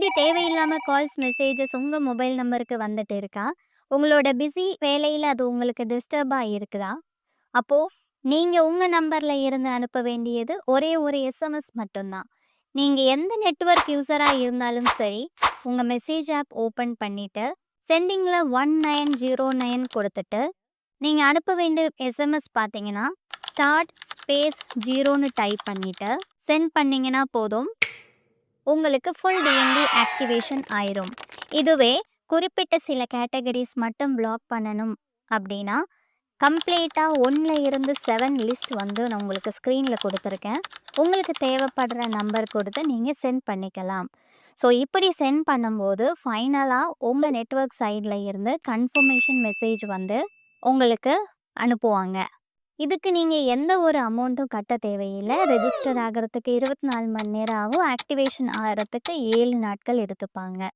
அடிக்கடி தேவையில்லாம calls, messages உங்க மொபைல் நம்பருக்கு வந்துட்டு இருக்கா? உங்களோட பிஸி வேலையில அது உங்களுக்கு டிஸ்டர்பா இருக்குதா? அப்போ நீங்க உங்க நம்பர்ல இருந்து அனுப்ப வேண்டியது ஒரே ஒரு எஸ்எம்எஸ் மட்டும் தான். நீங்க எந்த நெட்வொர்க் யூசரா இருந்தாலும் சரி, உங்க மெசேஜ் ஆப் ஓப்பன் பண்ணிட்டு, செண்டிங்ல 1909 குடுத்துட்டு, நீங்க அனுப்ப வேண்டிய எஸ்எம்எஸ் பார்த்தீங்கன்னா, ஸ்டார்ட் ஸ்பேஸ் 0ன்னு டைப் பண்ணிட்டு, சென்ட் பண்ணீங்கன்னா போதும். உங்களுக்கு ஃபுல் டிஎன்டி ஆக்டிவேஷன் ஆயிரும். இதுவே குறிப்பிட்ட சில கேட்டகரிஸ் மட்டும் பிளாக் பண்ணணும் அப்படின்னா, கம்ப்ளீட்டா 1ல இருந்து 7 லிஸ்ட் வந்து நான் உங்களுக்கு ஸ்க்ரீன்ல குடுத்துருக்கேன். உங்களுக்கு தேவைப்படுற நம்பர் கொடுத்து நீங்க சென்ட் பண்ணிக்கலாம். ஸோ இப்படி சென்ட் பண்ணும்போது ஃபைனலா உங்க நெட்வொர்க் சைட்ல இருந்து கன்ஃபர்மேஷன் மெசேஜ் வந்து உங்களுக்கு அனுப்புவாங்க. இதுக்கு நீங்க எந்த ஒரு அமௌண்ட்டும் கட்ட தேவையில்ல. ரெஜிஸ்டர் ஆகுறதுக்கு 24 மணி நேரம் ஆகும். ஆக்டிவேஷன் ஆகுறதுக்கு 7 நாட்கள் எடுத்துப்பாங்க.